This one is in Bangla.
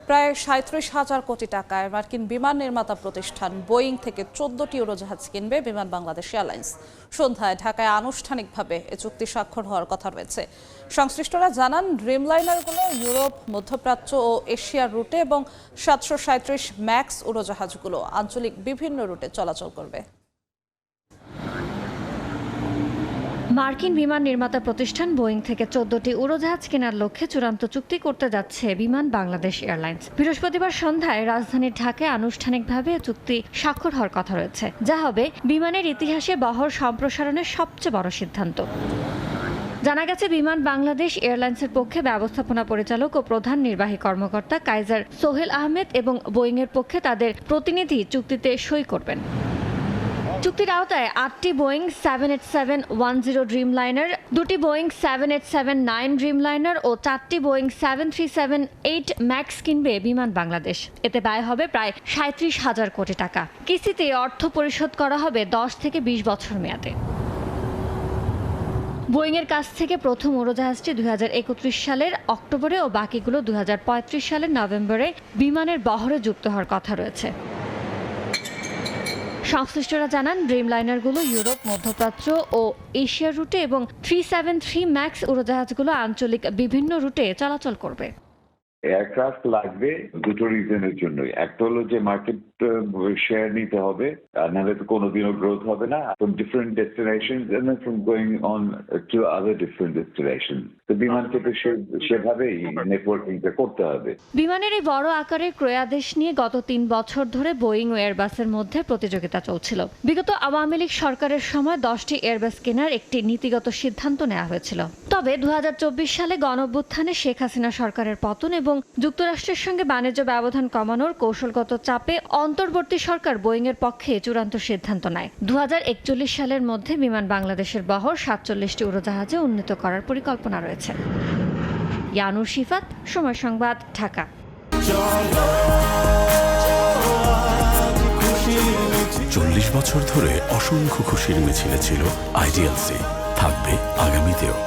প্রায় ৩৭,০০০ কোটি টাকায় মার্কিন বিমান নির্মাতা প্রতিষ্ঠান বোয়িং থেকে ১৪টি উড়োজাহাজ কিনবে বিমান বাংলাদেশ এয়ারলাইন্স। সন্ধ্যায় ঢাকায় আনুষ্ঠানিকভাবে এ চুক্তি স্বাক্ষর হওয়ার কথা রয়েছে। সংশ্লিষ্টরা জানান, ড্রিমলাইনারগুলো ইউরোপ, মধ্যপ্রাচ্য ও এশিয়ার রুটে এবং ৭৩৭ ম্যাক্স উড়োজাহাজগুলো আঞ্চলিক বিভিন্ন রুটে চলাচল করবে। মার্কিন বিমান নির্মাতা প্রতিষ্ঠান বোয়িং থেকে ১৪টি উড়োজাহাজ কেনার লক্ষ্যে চূড়ান্ত চুক্তি করতে যাচ্ছে বিমান বাংলাদেশ এয়ারলাইন্স। বৃহস্পতিবার সন্ধ্যায় রাজধানীর ঢাকায় আনুষ্ঠানিকভাবে চুক্তি স্বাক্ষর হওয়ার কথা রয়েছে, যা হবে বিমানের ইতিহাসে বহর সম্প্রসারণের সবচেয়ে বড় সিদ্ধান্ত। জানা গেছে, বিমান বাংলাদেশ এয়ারলাইন্সের পক্ষে ব্যবস্থাপনা পরিচালক ও প্রধান নির্বাহী কর্মকর্তা কাইজার সোহেল আহমেদ এবং বোয়িংয়ের পক্ষে তাদের প্রতিনিধি চুক্তিতে সই করবেন। চুক্তির আওতায় ৮টি বোয়িং 787-10 ড্রিমলাইনার, ২টি বোয়িং 787-9 ড্রিমলাইনার ও 4টি বোয়িং 737-8 ম্যাক্স কিনবে বিমান বাংলাদেশ। এতে ব্যয় হবে প্রায় ৩৭,০০০ কোটি টাকা। কিস্তিতে অর্থ পরিশোধ করা হবে ১০ থেকে ২০ বছর মেয়াদে। বোয়িংয়ের কাছ থেকে প্রথম উড়োজাহাজটি ২০৩১ সালের অক্টোবরে ও বাকিগুলো ২০৩৫ সালের নভেম্বরে বিমানের বহরে যুক্ত হওয়ার কথা রয়েছে। সংশ্লিষ্টরা জানান, ড্রিমলাইনারগুলো ইউরোপ, মধ্যপ্রাচ্য ও এশিয়ার রুটে এবং 373 ম্যাক্স উড়োজাহাজগুলো আঞ্চলিক বিভিন্ন রুটে চলাচল করবে। এয়ারক্রাফট লাগবে দুটো রিজনের জন্যই। একটা হলো যে মার্কেট শেয়ার নিতে হবে, নাহলে তো কোনোদিনও গ্রোথ হবে না। From different destinations and then from going on to other different destinations. তো বিমানকে তো সেভাবেই নেটওয়ার্কিংটা করতে হবে। বিমানের এই বড় আকারের ক্রয়াদেশ নিয়ে গত ৩ বছর ধরে বোয়িং ও এয়ারবাসের মধ্যে প্রতিযোগিতা চলছিল। বিগত আওয়ামী লীগ সরকারের সময় 10টি এয়ারবাস কেনার একটি নীতিগত সিদ্ধান্ত নেওয়া হয়েছিল। তবে ২০২৪ সালে গণঅভ্যুত্থানে শেখ হাসিনা সরকারের পতন এবং যুক্তরাষ্ট্রের সঙ্গে বাণিজ্য ব্যবধান কমানোর কৌশলগত চাপে অন্তর্বর্তী সরকার বোয়িংয়ের পক্ষে চূড়ান্ত সিদ্ধান্ত নেয়। ২০৪১ সালের মধ্যে বিমান বাংলাদেশের বহর ৪৭টি উড়োজাহাজে উন্নীত করার পরিকল্পনা রয়েছে। ইয়ানুর শিফাত, সময় সংবাদ, ঢাকা। ৪০ বছর ধরে অসংখ্য খুশির মিছিলে ছিল আইডিএলসি, থাকবে আগামীতেও।